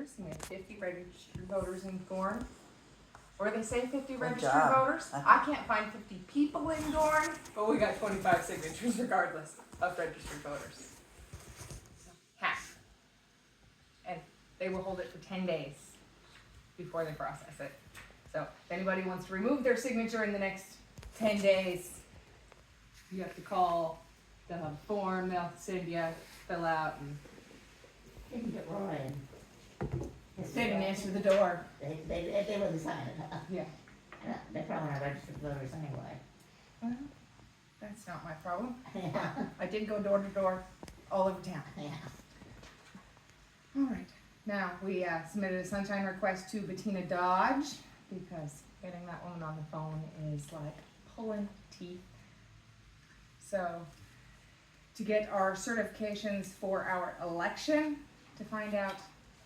voters, and we have 50 registered voters in Gorin. Or they say 50 registered job. voters. I can't find 50 people in Gorin, but we got 25 signatures regardless of registered voters. So, half. And they will hold it for 10 days before they process it. So if anybody wants to remove their signature in the next 10 days, you have to call, they'll have a form they'll send you, fill out, and Didn't get Roy in. they didn't answer the door. They wouldn't sign it, huh? Yeah. They're probably not registered voters anyway. Well, that's not my problem. Yeah, I did go door to door all over town. yeah. All right. Now, we submitted a sunshine request to Bettina Dodge because getting that woman on the phone is like pulling teeth. So, to get our certifications for our election, to find out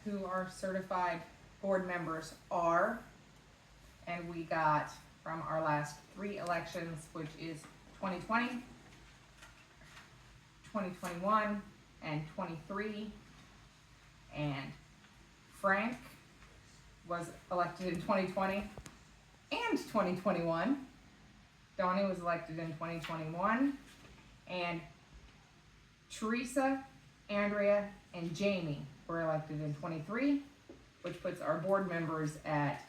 who our certified board members are, and we got from our last 3 elections, which is 2020, 2021, and 23, and Frank was elected in 2020 and 2021. Donnie was elected in 2021, and Teresa, Andrea, and Jamie were elected in 23, which puts our board members at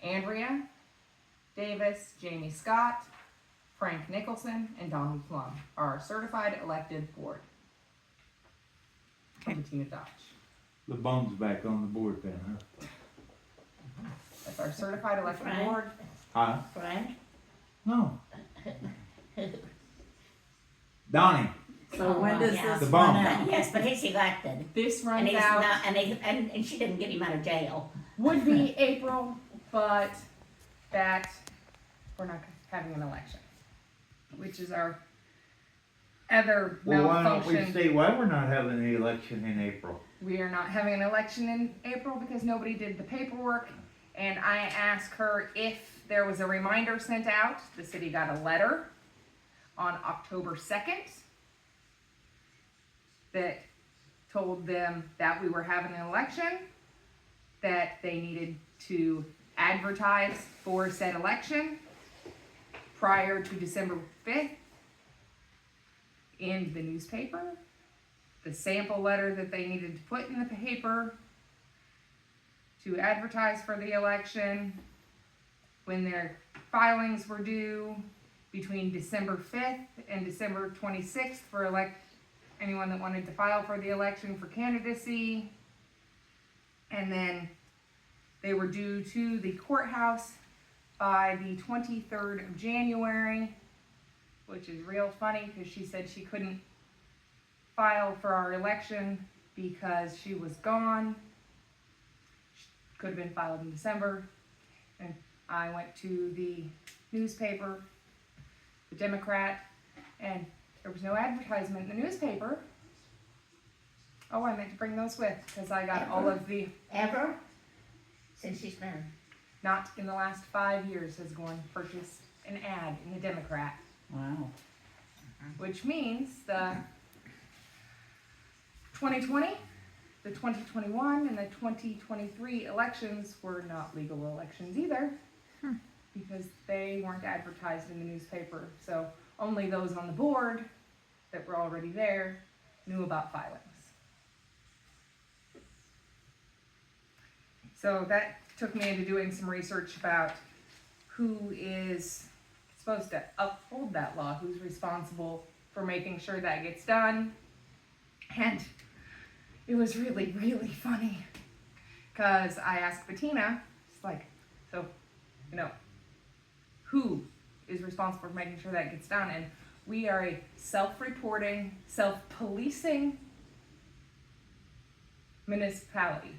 Andrea Davis, Jamie Scott, Frank Nicholson, and Donald Plum, our certified elected board. Bettina Dodge. The bum's back on the board then, huh? That's our certified elected Frank. board. Huh? Frank? No. Donnie. So when does Yeah. this The run bump. out? Yes, but he's elected. This And runs he's out, not, and she didn't get him out of jail. would be April, but that, we're not having an election, which is our other Well, why don't we malfunction. say why we're not having the election in April? We are not having an election in April because nobody did the paperwork, and I asked her if there was a reminder sent out. The city got a letter on October 2nd that told them that we were having an election, that they needed to advertise for said election prior to December 5th in the newspaper, the sample letter that they needed to put in the paper to advertise for the election, when their filings were due between December 5th and December 26th for anyone that wanted to file for the election for candidacy. And then they were due to the courthouse by the 23rd of January, which is real funny because she said she couldn't file for our election because she was gone. Could have been filed in December. And I went to the newspaper, the Democrat, and there was no advertisement in the newspaper. Oh, I meant to bring those with because I got all of the, Ever? Since she's been. not in the last 5 years has Gorin purchased an ad in the Democrat, Wow. which means the 2020, the 2021, and the 2023 elections were not legal elections either because they weren't advertised in the newspaper. So only those on the board that were already there knew about filings. So that took me into doing some research about who is supposed to uphold that law, who's responsible for making sure that gets done. And it was really, really funny because I asked Bettina, it's like, so, who is responsible for making sure that gets done? And we are a self-reporting, self-policing municipality.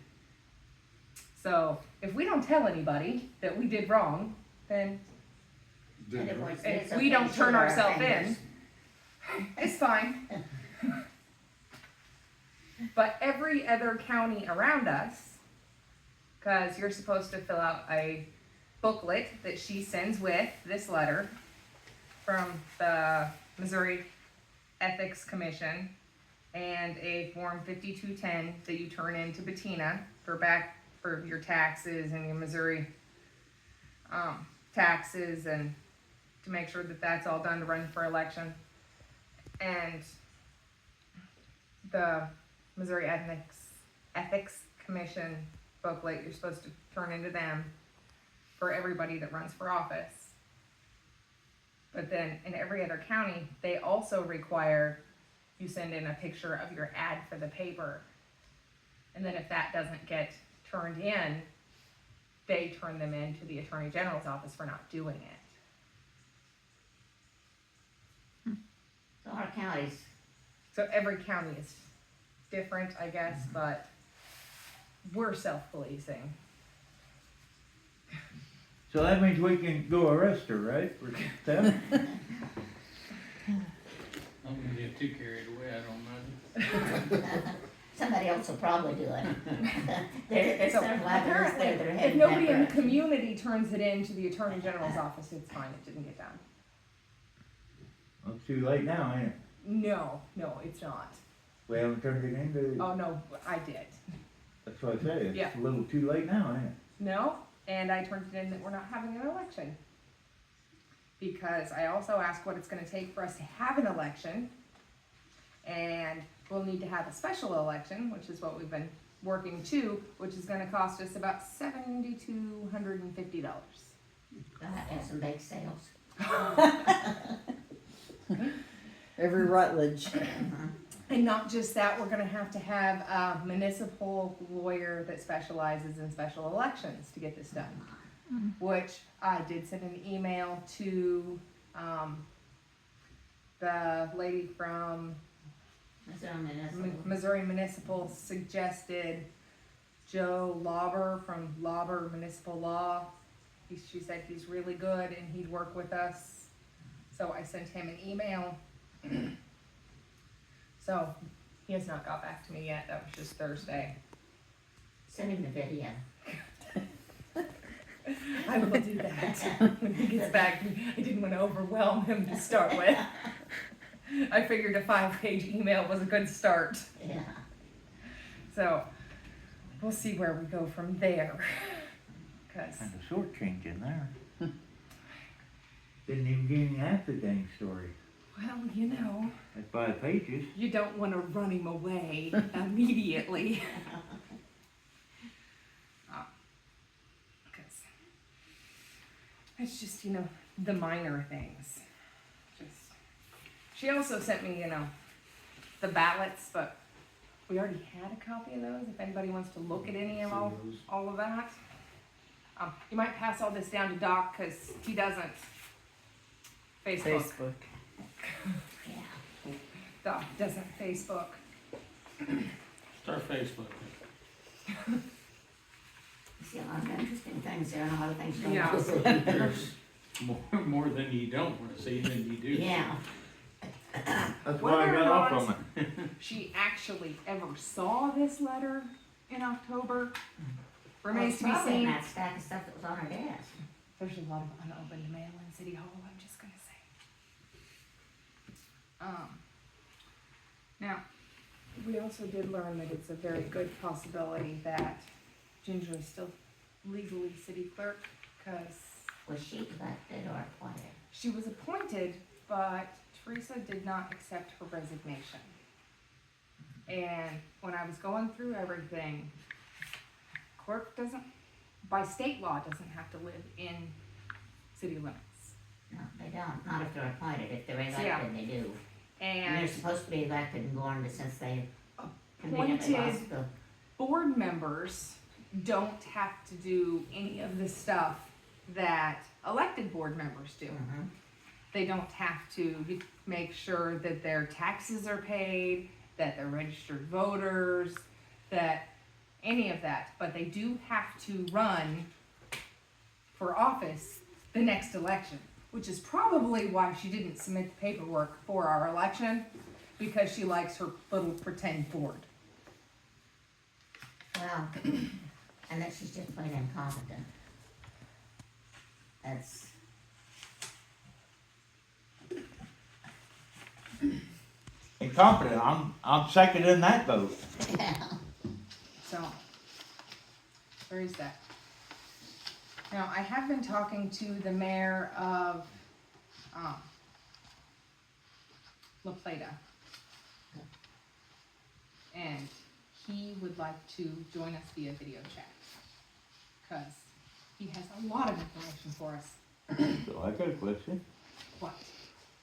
So if we don't tell anybody that we did wrong, then if we don't turn ourselves in, it's fine. But every other county around us, because you're supposed to fill out a booklet that she sends with this letter from the Missouri Ethics Commission and a Form 5210 that you turn in to Bettina for your taxes and your Missouri, taxes, and to make sure that that's all done to run for election. And the Missouri Ethics Commission booklet, you're supposed to turn into them for everybody that runs for office. But then in every other county, they also require you send in a picture of your ad for the paper. And then if that doesn't get turned in, they turn them in to the Attorney General's office for not doing it. So our counties, So every county is different, I guess, but we're self-policing. So that means we can go arrest her, right? For theft? I'm gonna get too carried away, I don't know. somebody else will probably do it. There's So several others there that are if heading nobody that in the direction. community turns it in to the Attorney General's office, it's fine, it didn't get done. Well, it's too late now, ain't it? No, it's not. We haven't turned it into, Oh, no, I did. that's what I say, it's Yeah. a little too late now, ain't it? No, and I turned it in that we're not having an election. Because I also asked what it's gonna take for us to have an election. And we'll need to have a special election, which is what we've been working to, which is gonna cost us about $7,250. That and some bake sales. Every Rutledge. And not just that, we're gonna have to have a municipal lawyer that specializes in special elections to get this done. Which I did send an email to, the lady from Missouri Municipal suggested Joe Lauber from Lauber Municipal Law. She said he's really good and he'd work with us. So I sent him an email. So he has not got back to me yet. That was just Thursday. Send him the video. I will do that when he gets back. I didn't want to overwhelm him to start with. I figured a 5-page email was a good start. Yeah. So we'll see where we go from there. Cause Kind of shortchanging there. Didn't even give him half the dang story. well, you know, That's 5 pages. you don't want to run him away immediately. Cause it's just, you know, the minor things. Just, she also sent me, you know, the ballots, but we already had a copy of those. If anybody wants to look at any of all of that. You might pass all this down to Doc, cause he doesn't Facebook. Facebook. Yeah. Doc doesn't Facebook. Start Facebook. You see a lot of interesting things there and a lot of things you don't Yeah. want to see. There's more than you don't wanna see than you do. Yeah. That's Whether why I or got off not- from it. She actually ever saw this letter in October remains to be Probably in seen. that stack of stuff that was on her desk. There's a lot of unopened mail in City Hall, I'm just gonna say. Now, we also did learn that it's a very good possibility that Ginger is still legally city clerk, cause Was she elected or appointed? she was appointed, but Teresa did not accept her resignation. And when I was going through everything, clerk doesn't, by state law, doesn't have to live in city limits. No, they don't. Not if they're appointed. If they're elected, Yeah. they do. And they're And supposed to be elected and born since they conveniently appointed lost the. board members don't have to do any of the stuff that elected board members do. Mhm. They don't have to make sure that their taxes are paid, that they're registered voters, that any of that, but they do have to run for office the next election, which is probably why she didn't submit the paperwork for our election, because she likes her little pretend board. Well, and that she's just plain incompetent. That's. Incompetent, I'm second in that vote. Yeah. So, Where is that? Now, I have been talking to the mayor of, La Plata. And he would like to join us via video chat. Cause he has a lot of information for us. So I got a question. What?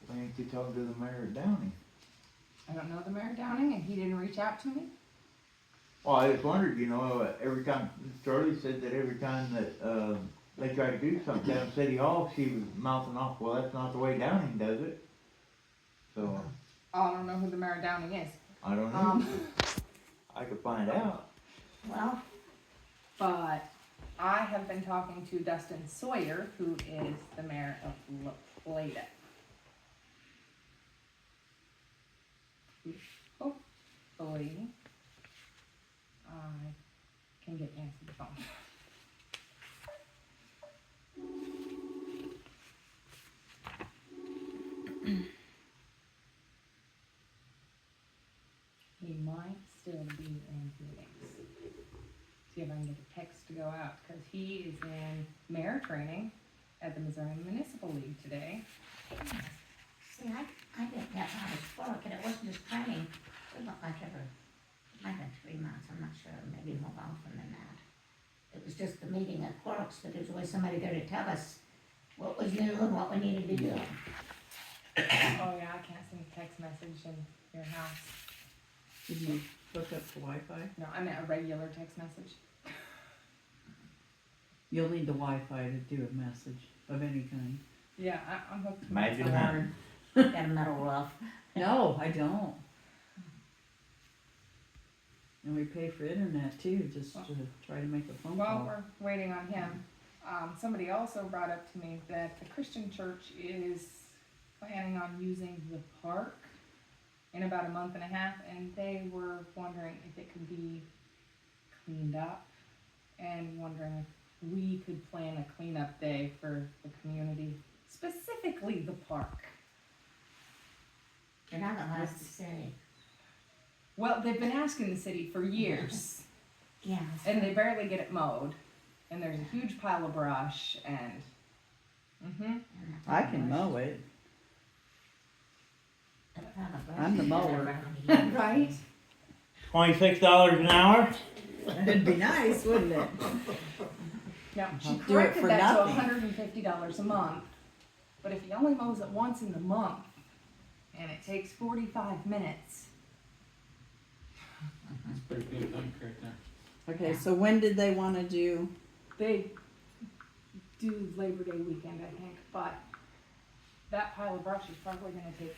Why ain't you talking to the mayor of Downey? I don't know the mayor of Downing and he didn't reach out to me. Well, I just wondered, every time, Charlie said that every time that, they try to do something down at City Hall, she was mouthing off, well, that's not the way Downing does it. So, Oh, I don't know who the mayor of Downing is. I don't know. I could find out. Well, But I have been talking to Dustin Sawyer, who is the mayor of La Plata. Hopefully, I can get to answer the phone. He might still be in meetings. See if I can get a text to go out, because he is in mayor training at the Missouri Municipal League today. see, I did that when I was clerk, and it wasn't just training, it looked like it might have been 3 months, I'm not sure, maybe more often than that. It was just the meeting of clerks, but there was always somebody there to tell us what was new and what we needed to do. Oh yeah, I can't send a text message in your house. Did you hook up to Wi-Fi? No, I meant a regular text message. You'll need the Wi-Fi to do a message of any kind. Yeah, I'm hooked to my Imagine phone. that. Got a metal roof. No, I don't. And we pay for internet too, just to try to make a phone While call. we're waiting on him, somebody also brought up to me that the Christian church is planning on using the park in about a month and a half, and they were wondering if it could be cleaned up, and wondering if we could plan a cleanup day for the community, specifically the park. You're not gonna let us to say. Well, they've been asking the city for years, Yeah. and they barely get it mowed, and there's a huge pile of brush, and, I can mow it. I'm I'm the mower. Right? $26 an hour? It'd be nice, wouldn't it? Now, she Do it corrected for that to nothing. $150 a month, but if he only mows it once in the month, and it takes 45 minutes, That's a pretty good thing right there. Okay, so when did they wanna do? they do Labor Day weekend, I think, but that pile of brush is probably gonna take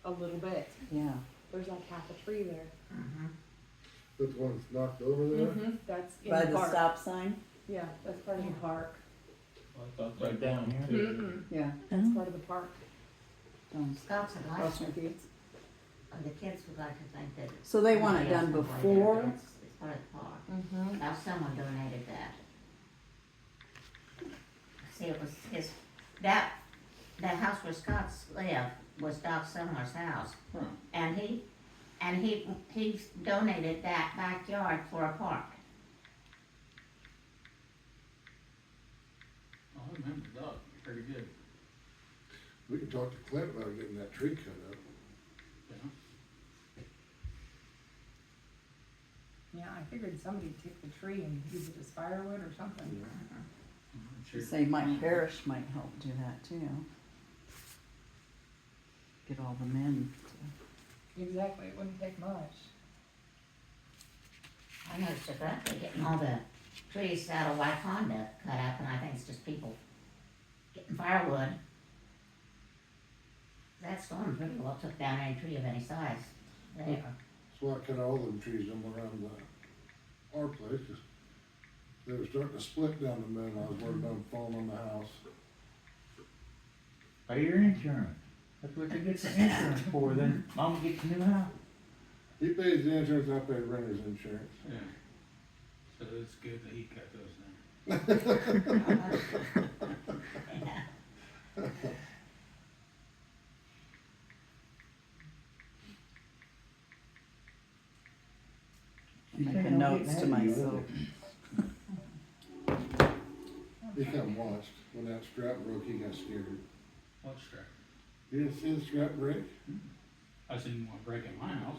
a little bit. Yeah. There's like half a tree there. That's one that's knocked over there? That's in By the the park. stop sign? Yeah, that's part of the park. I thought Right that down one here. too. Yeah. That's part of the park. Scott's and Cross Leicester, my fields. the kids would like to think that. So they want it somebody else done can play before? there, but it's part of the park. Now someone donated that. See, it was his, that house where Scott's lived was Doc Summer's house. Huh. And he donated that backyard for a park. Oh, I remember Doug, pretty good. We can talk to Clint about getting that tree cut up. Yeah. Yeah, I figured somebody'd take the tree and use it as firewood or something. I'm sure. Say Mike Parrish might help do that too. Get all the men to. Exactly, it wouldn't take much. I noticed that they're getting all the trees out of Wyconda cut up, and I think it's just people getting firewood. That storm pretty well took down any tree of any size there. So I cut all them trees in around our place, 'cause they were starting to split down the middle, I was worried about them falling on the house. Pay your insurance. That's what they get the insurance for, then mom gets a new house. He pays the insurance, I pay renter's insurance. Yeah. So it's good that he cut those down. Yeah. Making notes to myself. He come watched, when that strap broke, he got scared. What strap? You didn't see the strap break? I seen one break in my house.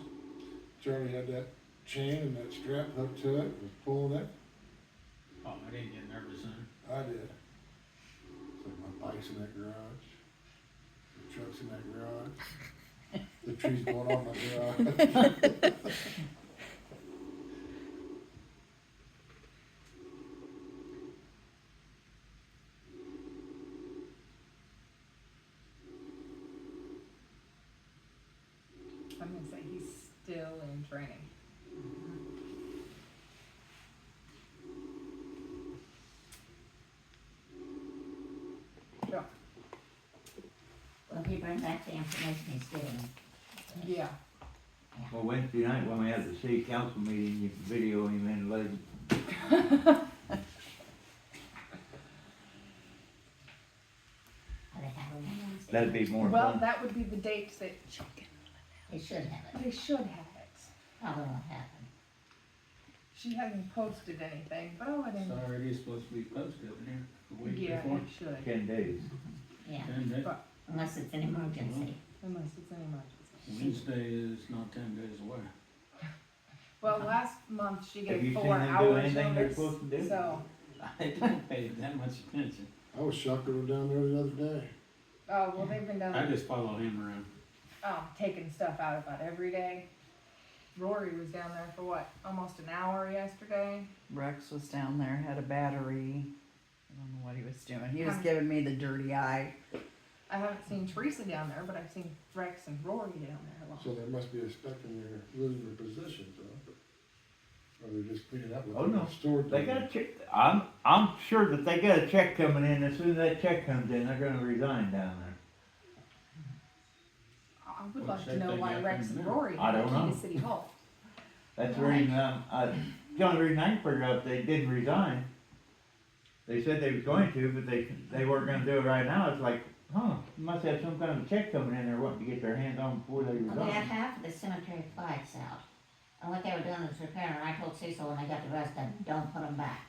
Charlie had that chain and that strap hooked to it, was pulling it. Oh, I didn't get nervous then. I did. It's like my bike's in that garage, the truck's in that garage, the tree's going on in my garage. I'm gonna say he's still in training. Yeah. Well, if he brings back the information he's getting, Yeah. Well, Wednesday night when we had the city council meeting, you could video him and let him, are they having one Wednesday? that'd be more Well, fun. that would be the dates that They should have it, they should have it. probably won't happen. She hasn't posted anything, but oh, I It's didn't. already supposed to be posted in here the week Yeah, before. it should, 10 days. Yeah, 10 days. unless it's an emergency. unless it's an emergency. Wednesday is not 10 days away. Well, last month she Have you gave seen 4 them do hours anything they're notice, supposed to do? so, I didn't pay that much attention. I was shocked they were down there the other day. oh, well, they've been down I there, just follow him around. taking stuff out about every day. Rory was down there for what, almost an hour yesterday? Rex was down there, had a battery. I don't know what he was doing. He was Huh. giving me the dirty eye. I haven't seen Teresa down there, but I've seen Rex and Rory down there a lot. So there must be a spec in there losing their positions, huh? Or they're just cleaning up with Oh, no. stored. They got a check, I'm sure that they got a check coming in, as soon as that check comes in, they're gonna resign down there. I would What like to shape know they why got Rex and coming in? Rory I have don't the key know. to City Hall. That's the reason, the only reason I figured out they didn't resign. They said they was going to, but they weren't gonna do it right now, it's like, must have some kind of a check coming in they're wanting to get their hands on before they Well, they had resign. half of the cemetery flags out, and what they were doing was repairing, and I told Cecil when they got the rest done, don't put them back.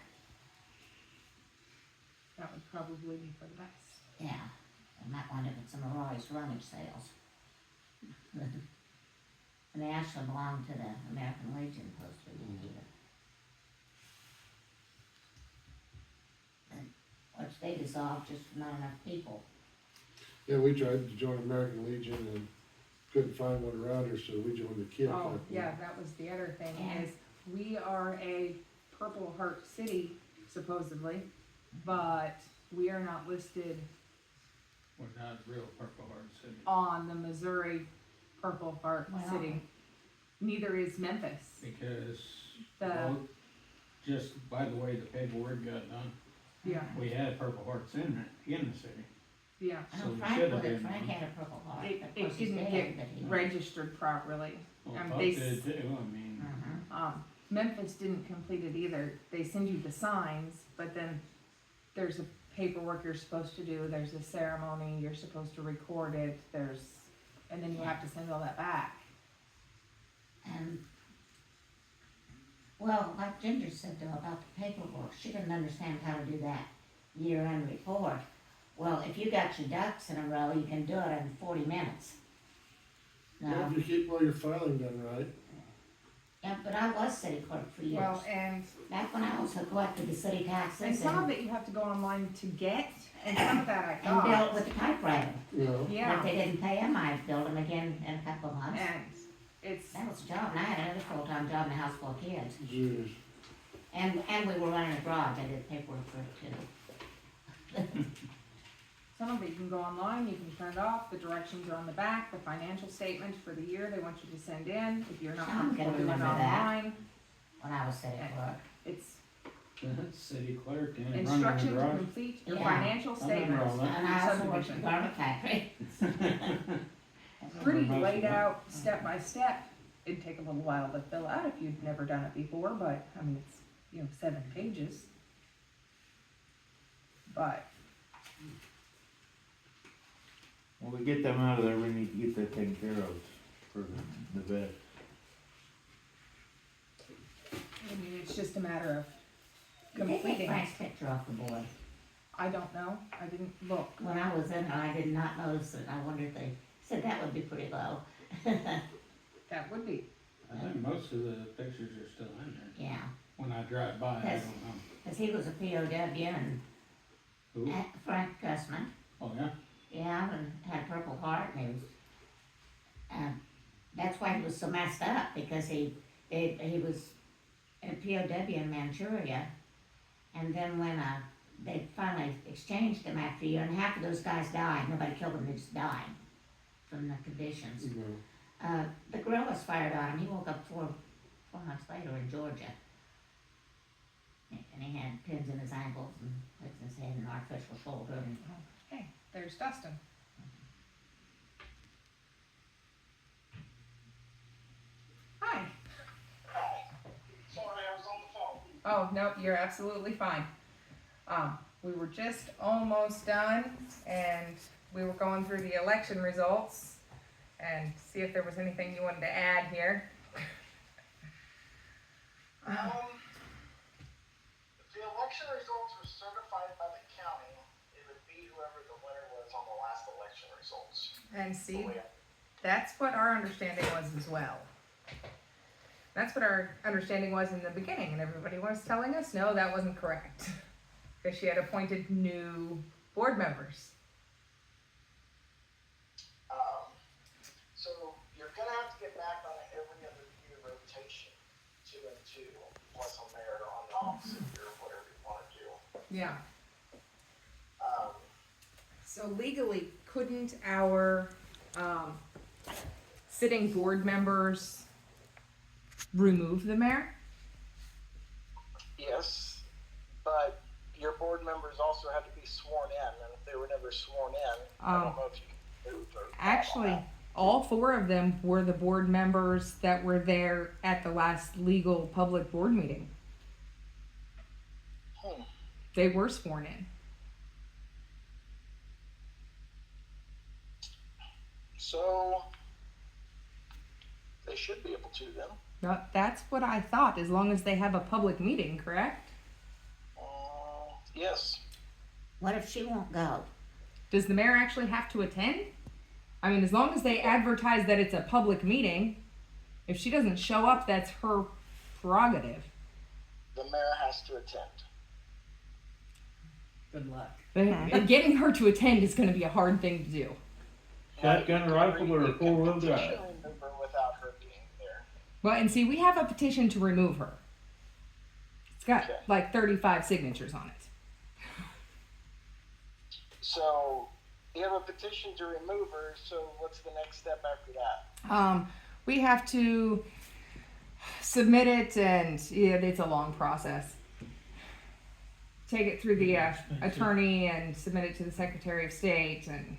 That would probably be for the best. Yeah, they might wind up with some of Roy's rummage sales. And they actually belong to the American Legion post we didn't either. And, which they dissolved just for not enough people. Yeah, we tried to join American Legion and couldn't find one around here, so we joined the Kid Oh, Club. yeah, that was the other thing, Yeah. is we are a Purple Heart city supposedly, but we are not listed We're not real Purple Heart City. on the Missouri Purple Heart Wow. city. Neither is Memphis. Because, The, well, just by the way the paperwork got done, yeah, we had Purple Hearts in the city. yeah. I So know we Frank should have would have, been Frank one. had a Purple Heart, It- of it course he's didn't dead, but he. Registered properly. Well, They Puck s- did too, I mean, Mhm. Memphis didn't complete it either. They send you the signs, but then there's a paperwork you're supposed to do, there's a ceremony, you're supposed to record it, and then you have to send all that back. And, well, like Ginger said though about the paperwork, she didn't understand how to do that year-end report. Well, if you got your ducks in a row, you can do it in 40 minutes. Yeah, No, if you keep all your filing done right. yeah, but I was city clerk for years. Well, and Back when I also collected the city taxes some of and, it you have to go online to get, and some of that I and billed got. with the typewriter. You know, And if Yeah, they didn't pay them, I billed them again in a couple of months. and it's, That was a job, and I had another full-time job in a house full of kids. geez. And we were running a garage, I did paperwork for it too. some of it you can go online, you can turn it off, the directions are on the back, the financial statement for the year they want you to send in, if you're not I'm comfortable gonna doing it remember that. online, When I was city clerk. it's the city clerk and running instruction the to garage. complete your Yeah. financial I remember all statements. that. And I also worked Subdivision. in the garment factory. Pretty Most of laid that. out, step by step. It'd take a little while to fill out if you'd never done it before, but, I mean, it's, 7 pages. But, When we get them out of there, we need to get that taken care of for the best. I mean, it's just a matter of Did they take completing. Frank's picture off the board? I don't know, I didn't look. When I was in there, I did not notice it, I wondered, they said that would be pretty low. That would be. I think most of the pictures are still in there. Yeah, When I drive by, I Yes. don't know. cause he was a POW and Who? Frank Cussman, Oh, yeah? yeah, and had Purple Heart, and he was, that's why he was so messed up, because he was a POW in Manchuria, and then when, they finally exchanged him after a year, and half of those guys died, nobody killed them, they just died from the conditions. The guerrillas fired on him, he woke up four months later in Georgia. And he had pins in his ankles and hooks in his head and an artificial shoulder, and Hey, there's Dustin. Hi. Sorry, I was on the phone. Oh, no, you're absolutely fine. We were just almost done, and we were going through the election results and see if there was anything you wanted to add here. If the election results were certified by the county, it would be whoever the winner was on the last election results. And see, The way that's what our understanding was as well. That's what our understanding was in the beginning, and everybody was telling us, no, that wasn't correct. Because she had appointed new board members. So you're gonna have to get back on an every other year rotation, 2 and 2, plus a mayor on the opposite year, whatever you wanna do. Yeah. Um, So legally, couldn't our sitting board members remove the mayor? yes, but your board members also have to be sworn in, and if they were never sworn in, I don't know if you can move or. Actually, all four of them were the board members that were there at the last legal public board meeting. They were sworn in. So, they should be able to then. That's what I thought, as long as they have a public meeting, correct? Yes. what if she won't go? Does the mayor actually have to attend? I mean, as long as they advertise that it's a public meeting, if she doesn't show up, that's her prerogative. The mayor has to attend. Good luck. But getting her to attend is going to be a hard thing to do. Shotgun rifle or You can four-wheel drive? petition remove her without her being there. Well, and see, we have a petition to remove her. It's got Okay. like 35 signatures on it. So, you have a petition to remove her, so what's the next step after that? We have to submit it, and yeah, it's a long process. Take it through the attorney and submit it to the Secretary of State, and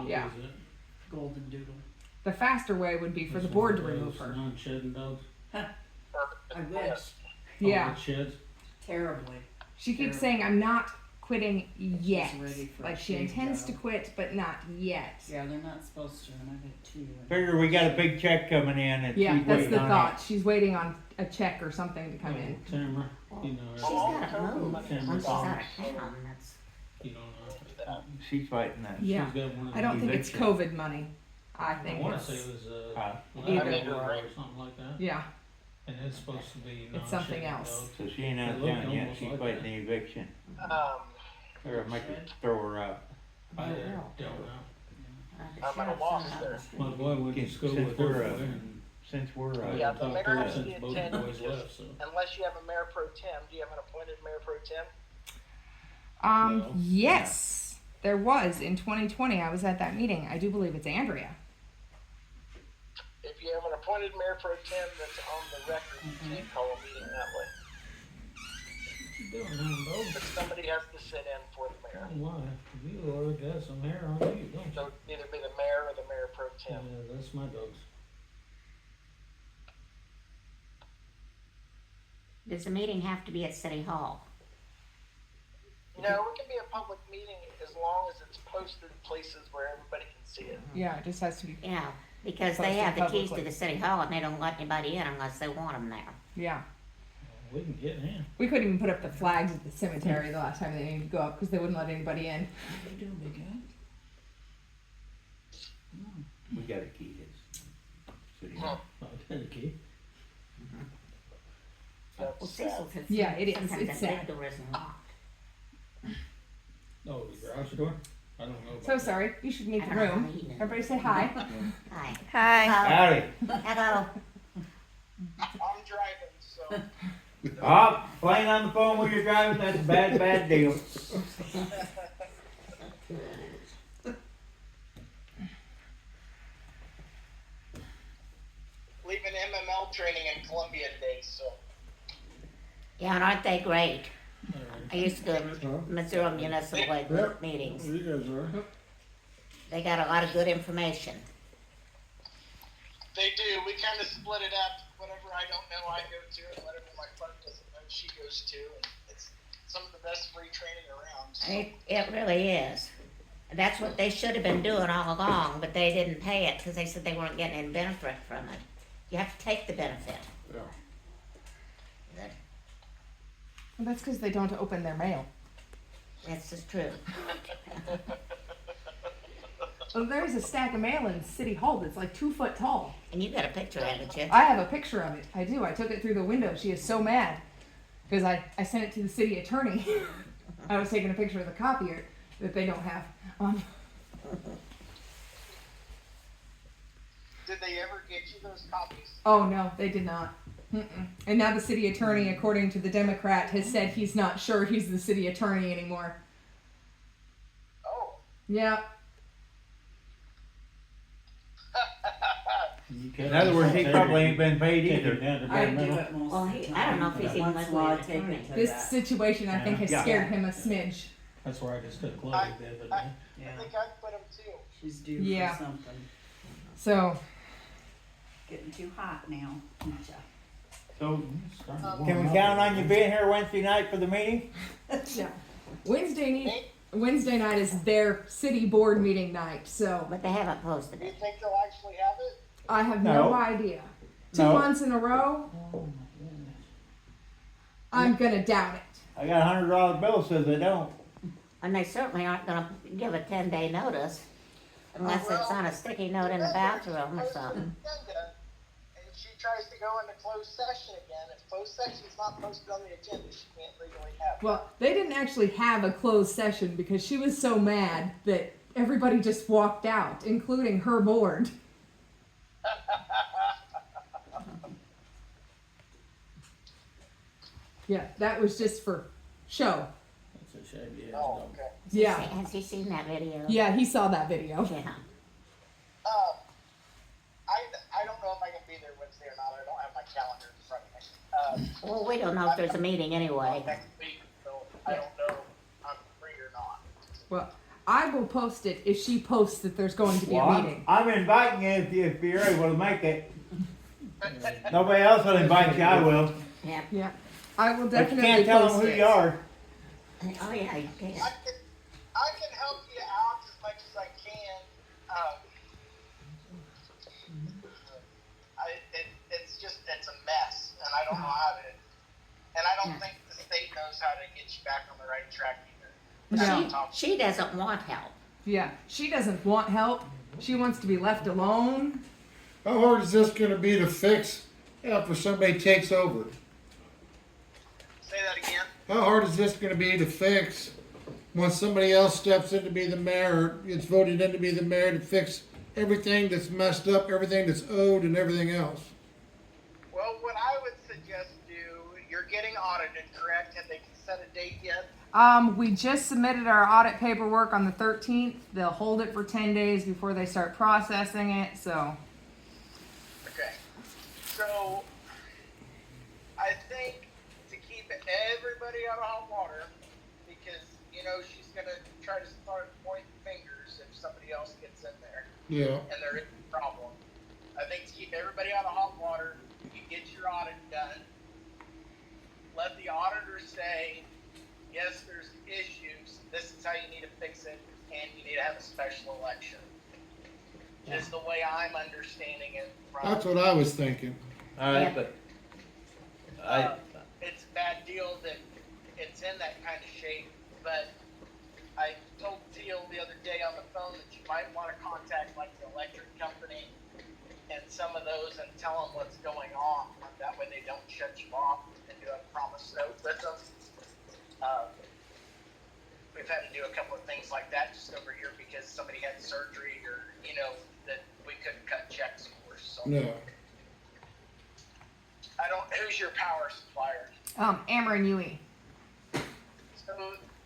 Yeah. Golden doodle. the faster way would be for the board to remove her. Non-shedding dogs. I wish. Yeah, Sheds. Terribly. she keeps saying, "I'm not quitting yet." She's ready for a Like she shave intends to job. quit, but not yet. Yeah, they're not supposed to, and I did too. Figure we got a big check coming in and Yeah, she's that's waiting the on thought. She's waiting on a check or something to come Oh, in. Tamara, you know She's her. gotta move once she's out of town, that's, You don't know her. it. She's fighting that. Yeah. She's got one of I don't think it's Eviction. COVID money. I I think wanna it's, say it was, Either. or something like that, yeah, and it's supposed to be It's something non-shedding else. dogs. So she ain't out It of looked town yet, almost she's like fighting that. the eviction. Or make her Shed? throw her out. I Oh, don't well. know. I'm at a loss there. My boy went to school Since with we're, her boy, and Since we're, I Yeah, haven't the talked mayor to her has to since both attend boys if- left, so. Unless you have a mayor pro tem, do you have an appointed mayor pro tem? No. yes, there was in 2020. I was at that meeting. I do believe it's Andrea. If you have an appointed mayor pro tem that's on the record, you can't call a meeting that way. What you doing, hound dog? But somebody has to sit in for the mayor. Why? You already got some hair on you, don't you? So either be the mayor or the mayor pro Yeah, tem. that's my dogs. does the meeting have to be at City Hall? No, it can be a public meeting as long as it's posted places where everybody can see it. Yeah, it just has to be. Yeah, because Posted they have the keys to publicly. the City Hall and they don't let anybody in unless they want them there. Yeah, We can get in. We couldn't even put up the flags at the cemetery the last time they needed to go up because they wouldn't let anybody in. You're doing big guy. We got a key, it's city. Huh. I'll take the key. Well, That's Cecil said Yeah, it is. sometimes It's that sad. big door isn't locked. Oh, the garage door? I don't know about So that. sorry, you should meet I the don't know room. how he knew. Everybody say hi. Hi. Hi. Howdy. Hello. I'm driving, so. Oh, playing on the phone while you're driving, that's a bad, bad deal. Leaving MML training in Columbia today, so. Yeah, and aren't they great? All right. I used to go to Missouri Municipal League Yep. meetings. You guys are. They got a lot of good information. They do. We kind of split it up. Whatever I don't know, I go to, and whatever my partner doesn't know, she goes to. And it's some of the best free training around. So. It really is. That's what they should have been doing all along, but they didn't pay it because they said they weren't getting any benefit from it. You have to take the benefit. Yeah. That- Well, that's because they don't open their mail. That's just true. Well, there's a stack of mail in City Hall that's like 2 foot tall. And you got a picture, haven't you? I have a picture of it. I do. I took it through the window. She is so mad because I sent it to the city attorney. I was taking a picture of the copier that they don't have. Did they ever get you those copies? Oh no, they did not. Mm-mm. And now the city attorney, according to the Democrat, has said he's not sure he's the city attorney anymore. Oh. Yeah. You can- In other words, he probably ain't been paid Take it either. down to I bare do metal. it most Well, of he- the I don't know time, if he's but even once in a legally while I take attorney. it to This that. situation, I think, has Yeah. scared him a smidge. That's where I just took Chloe the other day. I Yeah, think I'd put them too. she's due Yeah. for something. So, Getting too hot now. ain't ya? So, Starting to can warm we up count a on you little. being here Wednesday night for the meeting? yeah. Wednesday night is their city board meeting night, so But they haven't posted Do you it. think they'll actually have it? I have no No. idea. 2 No. months in a row, Oh my goodness. I'm gonna doubt it. I got $100 bill says they don't. And they certainly aren't gonna give a 10-day notice unless it's on a sticky note in the bathroom or something. Agenda, and she tries to go into closed session again. If closed session's not posted on the agenda, she can't legally have it. Well, they didn't actually have a closed session because she was so mad that everybody just walked out, including her board. Yeah, that was just for show. That's a shame, yeah. Oh, okay. Yeah. Has he seen that video? Yeah, he saw that video. Yeah. I don't know if I can be there Wednesday or not. I don't have my calendar in front of me. Well, we don't know if there's a meeting anyway. Next week, so I don't know if I'm free or not. Well, I will post it if she posts that there's going to be Well, a meeting. I'm inviting you if you're able to make it. Nobody else will invite you, I will. Yeah. Yeah, I will But you definitely can't tell them post who it. you are. Oh, yeah, you can. I can help you out as much as I can. It's a mess, and I don't know how to, and I don't Yeah. think the state knows how to get you back on the right track either. No. She doesn't want help. Yeah, she doesn't want help. She wants to be left alone. How hard is this gonna be to fix after somebody takes over? Say that again. How hard is this gonna be to fix when somebody else steps in to be the mayor, gets voted in to be the mayor to fix everything that's messed up, everything that's owed and everything else? Well, what I would suggest you're getting audited, correct? Have they set a date yet? We just submitted our audit paperwork on the 13th. They'll hold it for 10 days before they start processing it, so. Okay. So, I think to keep everybody out of hot water, because, she's going to try to start pointing fingers if somebody else gets in there, Yeah. and there is a problem. I think to keep everybody out of hot water, you get your audit done. Let the auditor say, yes, there's issues, this is how you need to fix it, and you need to have a special election. Is the way I'm understanding it from. That's what I was thinking. Alright, Yeah. but it's a bad deal that it's in that kind of shape, but I told Teal the other day on the phone that you might want to contact like the electric company and some of those and tell them what's going on. That way they don't shut you off and do a promise note with them. We've had to do a couple of things like that just over here because somebody had surgery or, you know, that we couldn't cut checks for. So No. who's your power supplier? Ameren UE. So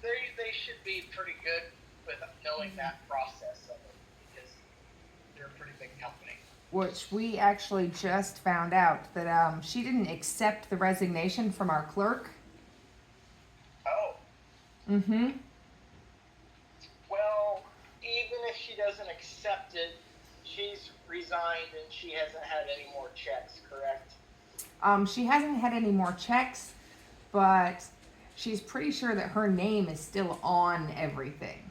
they should be pretty good with knowing that process of it because they're a pretty big company. Which we actually just found out that she didn't accept the resignation from our clerk. Oh, Mm-hmm. well, even if she doesn't accept it, she's resigned and she hasn't had any more checks, correct? She hasn't had any more checks, but she's pretty sure that her name is still on everything.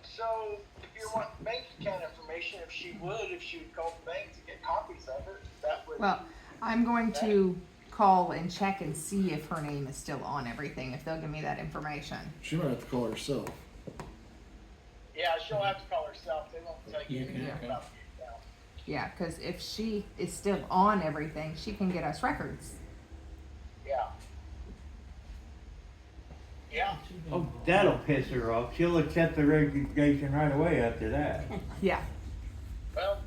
So, if you want bank account information, if she would call the bank to get copies of it, that would. Well, I'm going to call and check and see if her name is still on everything, if they'll give me that information. She might have to call herself. Yeah, she'll have to call herself. They won't tell you You anything can. about the account. Yeah, because if she is still on everything, she can get us records. Yeah. Yeah. Oh, that'll piss her off. She'll accept the resignation right away after that. Yeah. Well,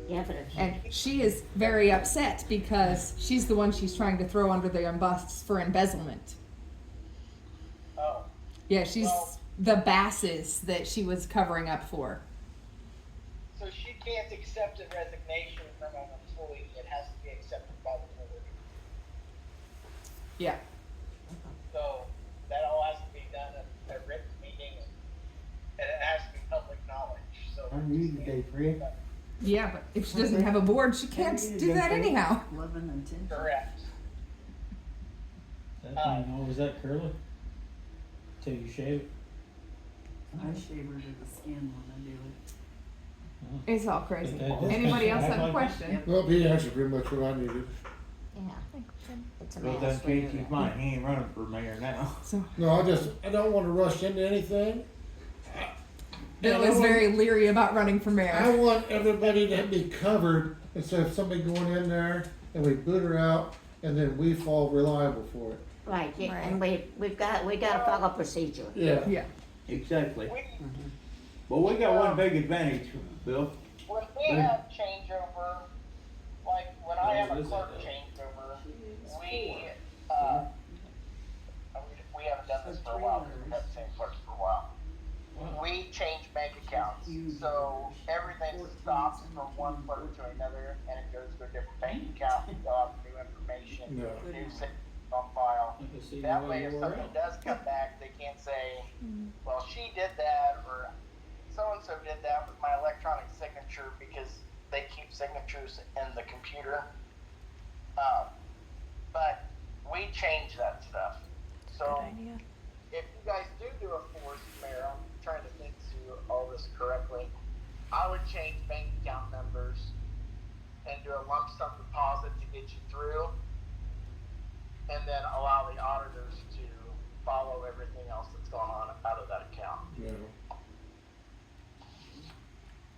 Yeah, but if And she is very upset because she's the one she's trying to throw under the bus for embezzlement. oh, Yeah, she's Well- the Basses that she was covering up for. so she can't accept a resignation from an employee. It has to be accepted by the board. Yeah. So that all has to be done at a written meeting, and it has to be public knowledge. So I'm using day free. Yeah, but if she doesn't have a board, she can't do that anyhow. Living in Tin. correct. That thing always that curly? Till you shave it? I shave her to the skin when I do it. It's all crazy. But that- Anybody else act have a like- question? Well, he answered pretty much what I needed. yeah, it's a Well, mess. done changed his mind. He ain't running for mayor now. So No, I don't want to rush into anything. Bill is very leery about running for I mayor. want everybody to be covered instead of somebody going in there and we boot her out and then we fall reliable for it. Right, yeah, and we gotta follow procedure. Yeah. Yeah. Exactly. We, But we got one big advantage, Bill. when we have changeover, like when I have a Well, clerk this is changeover, we haven't done this for a while because we've had the same clerks for a while. We change bank accounts, so everything stops from one clerk to another, and it goes to a different bank account. They'll have new information, No. new things on file. I can see That why way, if you were something out. does come back, they can't say, well, she did that, or so-and-so did that with my electronic signature, because they keep signatures in the computer. But we change that stuff. So, if you guys do a forced mayor, I'm trying to think through all this correctly, I would change bank account numbers and do a lump sum deposit to get you through, and then allow the auditors to follow everything else that's going on out of that account. Yeah.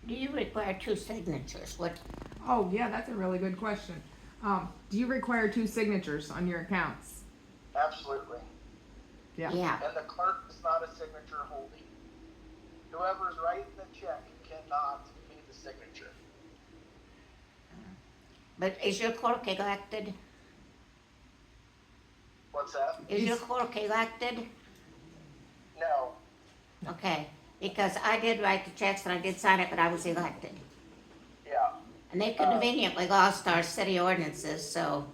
Do you require two signatures? What, Oh, yeah, that's a really good question. Do you require 2 signatures on your accounts? Absolutely. Yeah. yeah, And the clerk is not a signature holding. Whoever's writing the check cannot be the signature. but is your clerk elected? What's that? Is your clerk elected? No. Okay, because I did write the checks and I did sign it, but I was elected. Yeah. And they conveniently lost our city ordinances, so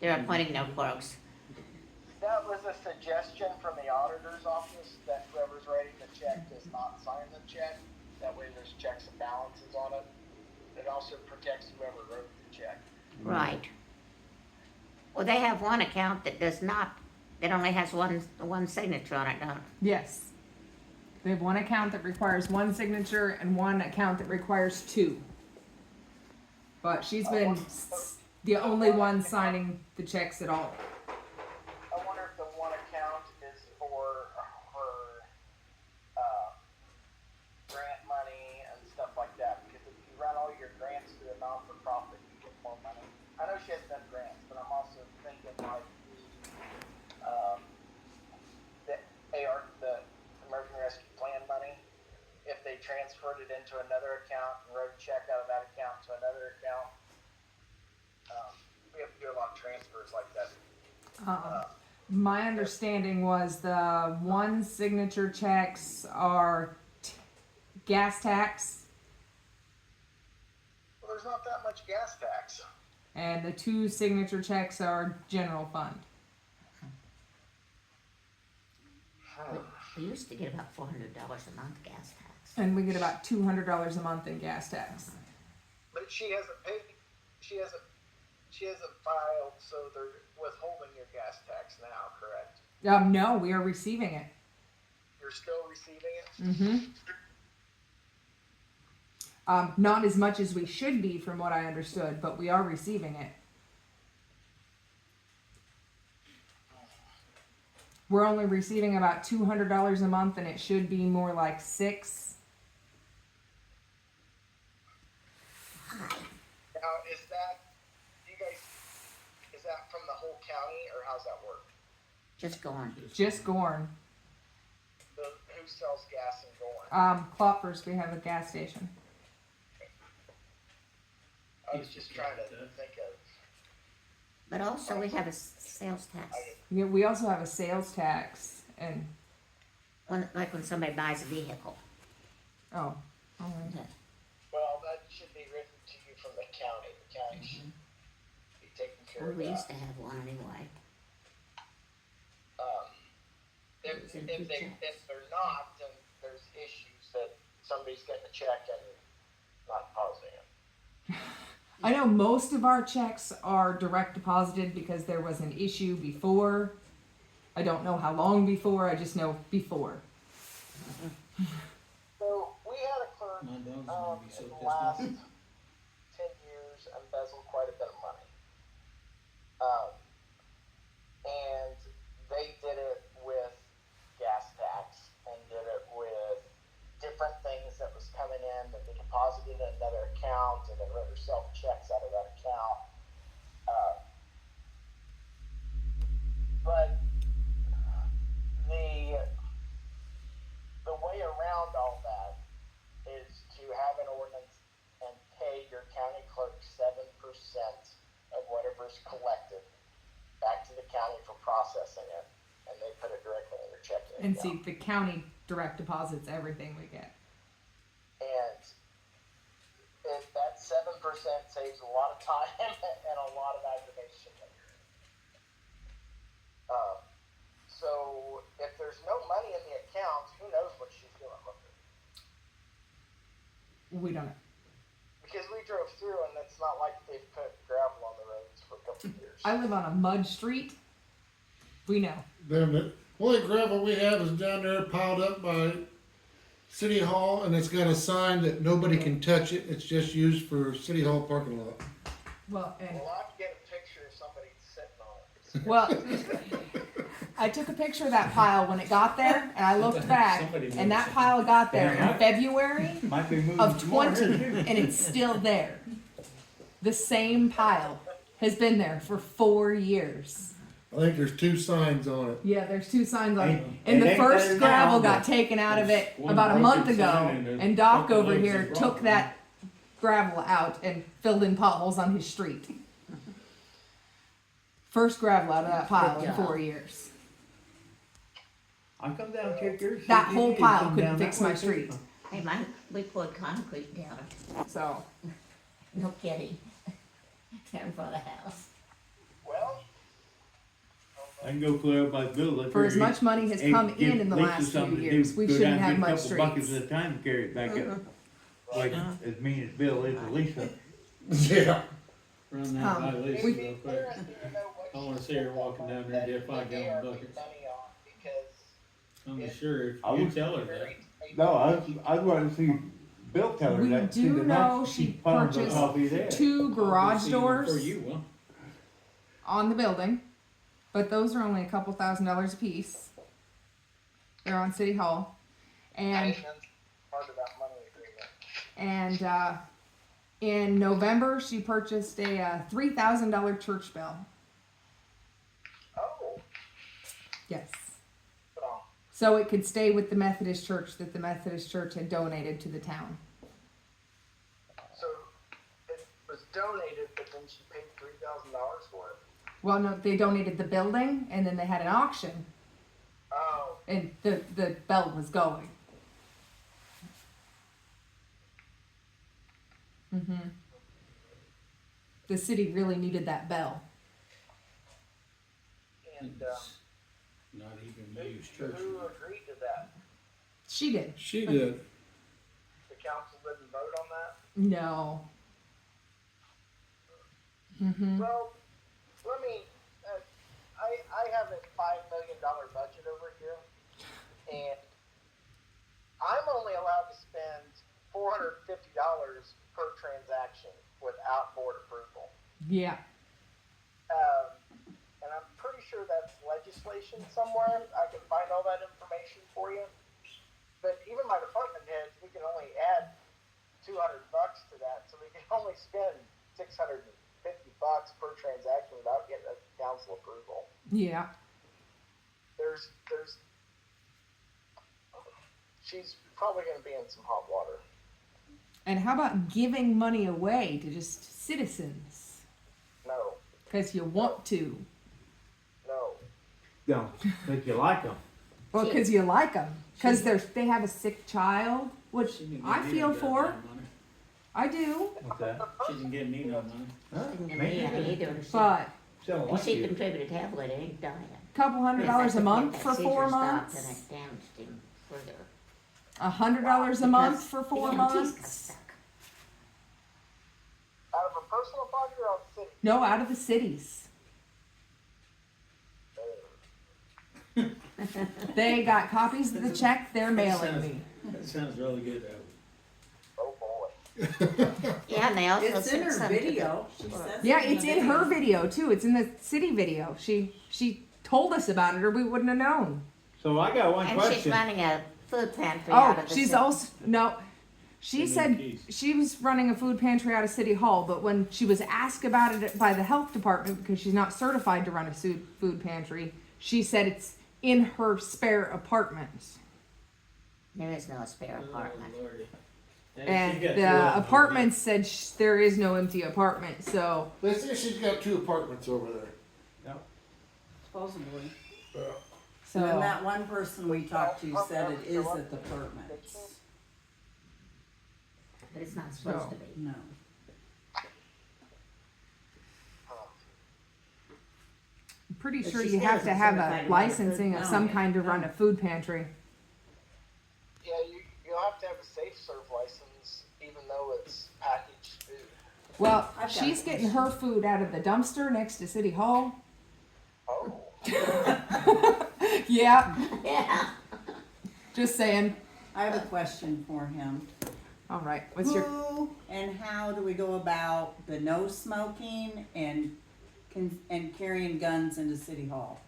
they're appointing no clerks. That was a suggestion from the auditor's office that whoever's writing the check does not sign the check. That way there's checks and balances on it. It also protects whoever wrote the check. Right. Well, they have one account that does not, that only has one signature on it, don't it? Yes. They have one account that requires 1 signature and one account that requires 2. But she's been the only one signing the checks at all. into another account and wrote a check out of that account to another account. We have to do a lot of transfers like that. My understanding was the one signature checks are gas tax, Well, there's not that much gas tax. and the two signature checks are general fund. We used to get about $400 a month gas tax. And we get about $200 a month in gas tax. But she hasn't paid. She hasn't filed, so they're withholding your gas tax now, correct? No, we are receiving it. You're still receiving it. Mm-hmm. Not as much as we should be, from what I understood, but we are receiving it. We're only receiving about $200 a month, and it should be more like $600. Now, is that from the whole county, or how's that work? Just going. Just Gorin. Who sells gas in Gorin? Cloppers, we have a gas station. I was just trying to think of. But also we have a sales tax. Yeah, we also have a sales tax, and Like when somebody buys a vehicle. oh, all right. Okay. Well, that should be written to you from the county. The county should be taking care Well, of we that. used to have one anyway. If It's in good checks. if they're not, then there's issues that somebody's getting a check and not depositing it. I know most of our checks are direct deposited because there was an issue before. I don't know how long before, I just know before. So we had a clerk My dog's gonna be so in the pissed last off. 10 years embezzled quite a bit of money. And they did it with gas tax and did it with different things that was coming in that they deposited in another account and then wrote herself checks out of that account. But the way around all that is to have an ordinance and pay your county clerk 7% of whatever's collected back to the county for processing it, and they put it directly in your checking And account. see, the county direct deposits everything we get. And that 7% saves a lot of time and a lot of aggravation later. So if there's no money in the account, who knows what she's doing with it? We don't know. Because we drove through and it's not like they've put gravel on the roads for a couple of years. I live on a mud street. We know. Then the only gravel we have is down there piled up by City Hall, and it's got a sign that nobody can touch it. It's just used for City Hall parking lot. Well, and Well, I have to get a picture of somebody sitting on it. well, I took a picture of that pile when it got there, and I looked back, Somebody and that moved pile got there Yeah, in February Might be moving of some more 20, here, too. and it's still there. The same pile has been there for 4 years. I think there's 2 signs on it. Yeah, there's 2 signs on it. Ain't- And it the ain't first there gravel now, got but taken out of it there's one about a month broken ago, sign and and a Doc couple over legs here is took wrong. that gravel out and filled in potholes on his street. First gravel out of that pile in Good job. 4 years. I come down and check yours. That whole It's pile come couldn't down fix that way, my too. street. Hey, we poured concrete down. So, No kidding. Down in front of the house. Well, I can go clear up by the building. for as much money has come in the last few years, we shouldn't have mud Buckets streets. at a time to carry it back up. Like, as mean as Bill is, at least Yeah. Run that by Lisa we- real quick. I wanna see her walking down there, get 5-gallon buckets. I'm sure if I you would- tell her that. No, I'd rather see Bill tell her We that. see do the know next- she finds the purchased coffee there. 2 garage Obviously, before doors you will. on the building, but those are only a couple $1,000s a piece. They're on City Hall. And Part of that money agreement. And in November, she purchased a $3,000 church bell. Oh, Yes. well, So it could stay with the Methodist church that the Methodist church had donated to the town. Well, no, they donated the building, and then they had an auction, Oh, and the bell was going. Mm-hmm. The city really needed that bell. and, It's not even used church. who agreed to that? She did. She did. The council didn't vote on that? No. Mm-hmm. Well, let me, I have a $5 million budget over here, and I'm only allowed to spend $450 per transaction without board approval. Yeah. And I'm pretty sure that's legislation somewhere. I can find all that information for you. But even my department heads, we can only add $200 to that, so we can only spend $650 per transaction without getting a council approval. Yeah. She's probably going to be in some hot water. And how about giving money away to just citizens? No, Because you want to. no. No, but you like them. Well, because you like them. Because they have a sick child, which She didn't I get feel neither for. goddamn money. I do. What's that? She didn't get me no money. Huh? And Me me neither. either. But Sound She, like she you. contributed heavily to him dying. $200 a month for 4 And months. it damaged him further. $100 a month for 4 The EMTs got months. stuck. Out of a personal pocket or out of the city? No, out of the cities. They got copies of the check they're mailing me. That sounds really good, though. Oh boy. Yeah, and they also It's in sent her some to the- video. She says Yeah, it it's in her video too. It's in the city video. She told us about it, or we wouldn't have known. So I got one And she's question. running a food pantry out Oh, of the she's city. also no. She Send me said the keys. she was running a food pantry out of City Hall, but when she was asked about it by the health department because she's not certified to run a food pantry, she said it's in her spare apartment. There is no spare apartment. Oh, Lordy. Hey, she And got two of the them. apartment said there is no empty apartment, so They say she's got 2 apartments over there. Supposedly. Yeah. so And then that one person we talked to said it is at the apartments. But it's not supposed to be. No. I'm pretty But sure she you still have to isn't have certified a to run a licensing food- of some no, kind to run no. a food pantry. Yeah, you'll have to have a safe serve license, even though it's packaged food. Well, I've got she's a getting her food out of the dumpster next to City Hall. Oh. Yeah, Yeah. just saying. I have a question for him. All right, what's your Who and how do we go about the no smoking and carrying guns into City Hall?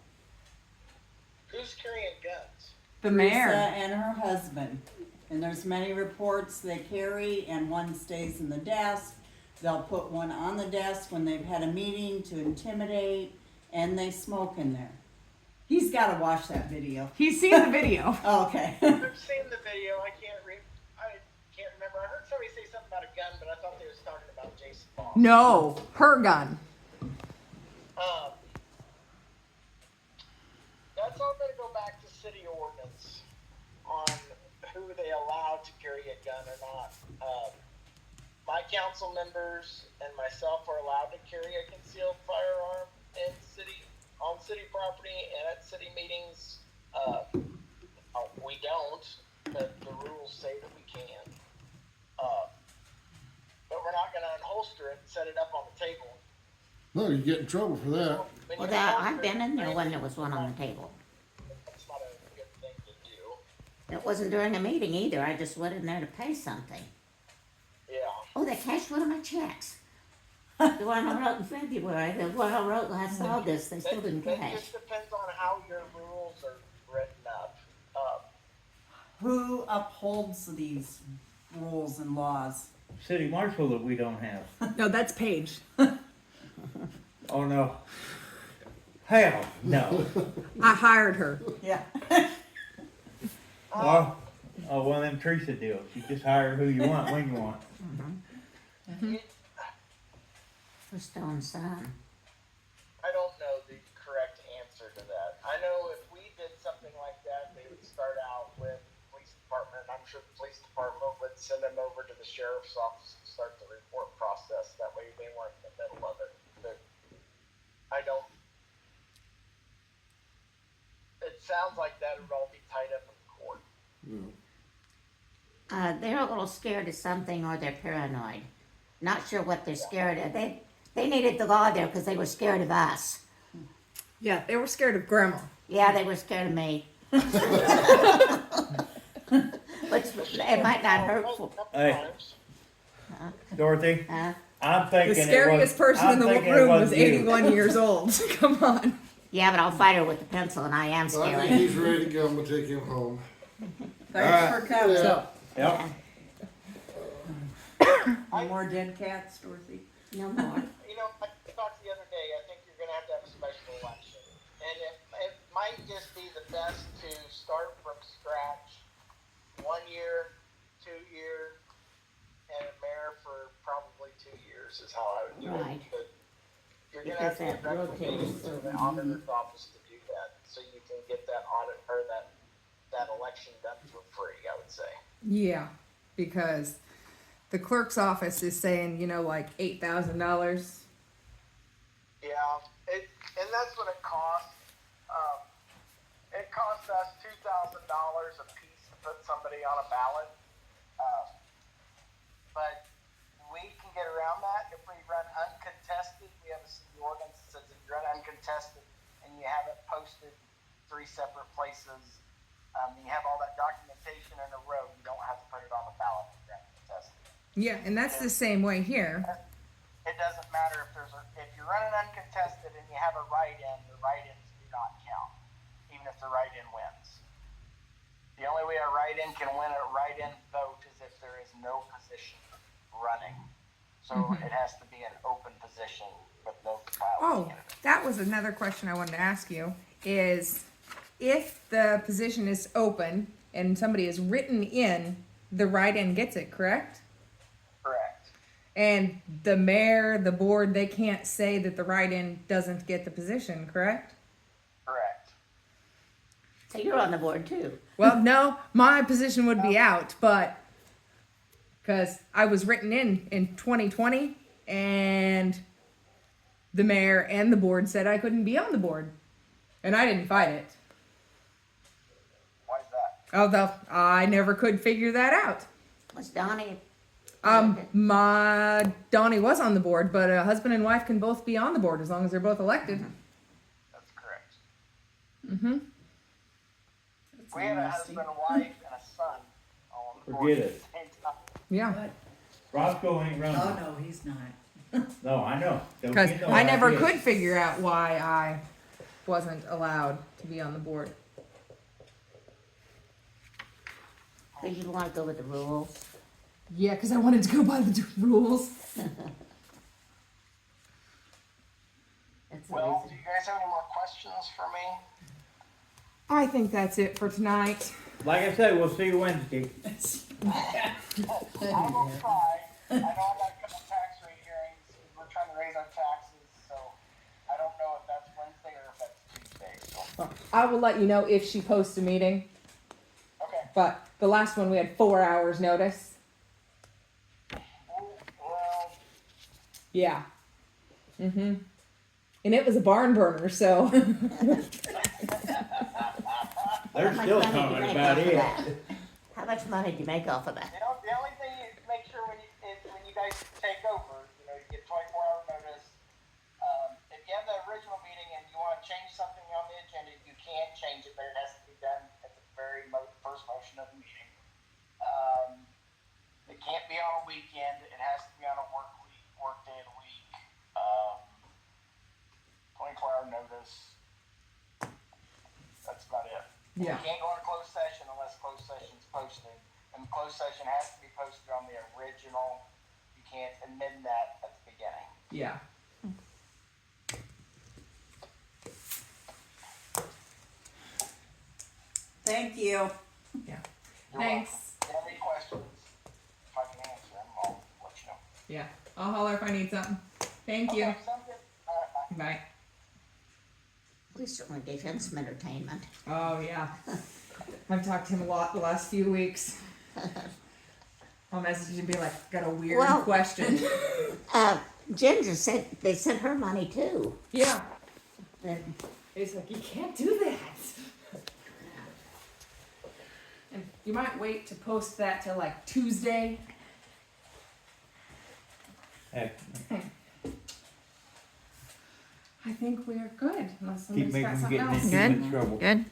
Who's carrying guns? the Teresa mayor? and her husband. And there's many reports they carry and one stays in the desk. They'll put one on the desk when they've had a meeting to intimidate and they smoke in there. He's gotta watch that video. He's seen the video. Oh, okay. I've seen the video. I can't remember. I heard somebody say something about a gun, but I thought they was talking about Jason Boss. No, her gun. That's all going to go back to city ordinance on who they allow to carry a gun or not. My council members and myself are allowed to carry a concealed firearm on city property and at city meetings. We don't, but the rules say that we can. But we're not going to unholster it and set it up on the table. No, you get in trouble for that. When Well, you I've unholster been in there it, when there was one on the table. That's not a good thing to do. It wasn't during a meeting either. I just went in there to pay something. Yeah. Oh, they cashed one of my checks. The one I wrote in February, the one I wrote last August, they still didn't That cash. just depends on how your rules are written up. Who upholds these rules and laws? City marshal that we don't have. No, that's Paige. Oh no. Hell no. I hired her. Yeah. Oh, one of them Teresa deals. You just hire who you want when you want. For Stone Sun. I don't know sure the police department would send them over to the sheriff's office and start the report process. That way they weren't in the middle of it. But I don't. It sounds like that would all be tied up in court. They're a little scared of something or they're paranoid. Not sure what they're scared of. They needed the law there because they were scared of us. Yeah, they were scared of grandma. Yeah, they were scared of me. Which it might not hurt for. Hey, Dorothy, Huh? I'm The thinking scariest person in the room was 81 years old. Come on. Yeah, but I'll fight her with the pencil, and I am So I think scary. he's ready to go. I'm gonna take him home. Thanks for coming. Yeah. Yep. No more dead cats, Dorothy. No more. You know, I talked the other day, I think you're gonna have to have a special election. And it might just be the best to start from scratch, 1 year, 2 year, and a mayor for probably 2 years is how I would do Right. it. But you're gonna have to Because get that rotating recommendations to the auditor's office to do that, so you can get that audit, or that election done for free, I would say. Yeah, because the clerk's office is saying, like $8,000. Yeah, and that's what it costs. It costs us $2,000 a piece to put somebody on a ballot. But we can get around that if we run uncontested. We have a city ordinance that says if you run uncontested and you have it posted 3 separate places, you have all that documentation in a row, you don't have to put it on the ballot if you're uncontested. Yeah, and that's the same way here. It doesn't matter if you're running uncontested and you have a write-in, the write-ins do not count, even if the write-in wins. The only way a write-in can win a write-in vote is if there is no position running. So it has to be an open position with no ballot Oh, candidate. that was another question I wanted to ask you, is if the position is open and somebody is written in, the write-in gets it, correct? Correct. And the mayor, the board, they can't say that the write-in doesn't get the position, correct? Correct. So you're on the board too. Well, no, my position would be out, but because I was written in 2020 and the mayor and the board said I couldn't be on the board. And I didn't fight it. Why is that? Although I never could figure that out. Was Donnie? My Donnie was on the board, but a husband and wife can both be on the board as long as they're both elected. That's correct. Mm-hmm. We had a husband, a wife, and a son all on the board Forget at it. the same time. Yeah. Roscoe ain't running. Oh, no, he's not. No, I know. Don't Because you know I never did. could figure out why I wasn't allowed to be on the board. Because you want to go with the rules. Yeah, because I wanted to go by the rules. That's Well, always- do you guys have any more questions for me? I think that's it for tonight. Like I said, we'll see you Wednesday. I will try. I know I got a couple tax rate hearings. We're trying to raise our taxes, so I don't know if that's Wednesday or if that's Tuesday. So, I will let you know if she posts a meeting. okay. But the last one we had 4 hours notice. Well, Yeah. Mm-hmm. And it was a barn burner, so. They're How much still money did you talking make about off of it. that? How much money did you make off of that? the only thing is make sure when you guys take over, you get 24-hour notice. If you have the original meeting and you want to change something on the agenda, you can change it, but it has to be done at the very first motion of the meeting. It can't be on a weekend. It has to be on a work day of the week. 24-hour notice. That's about it. Yeah. You can't go into closed session unless closed session's posted. And closed session has to be posted on the original. You can't amend that at the beginning. Yeah. Thank you. Yeah. You're Thanks. welcome. If you have any questions, if I can answer them, I'll let you know. Yeah. I'll holler if I need something. Thank you. Okay, sounds good. All right, bye. Bye. We certainly gave him some entertainment. Oh, yeah. I've talked to him a lot the last few weeks. I'll message you and be like, got a weird Well- question. Ginger said, they sent her money too. Yeah. And It's like, you can't do that. And you might wait to post that till like Tuesday. Heck, I think we're good, unless keep somebody's me got from something getting else. in too much trouble. Good.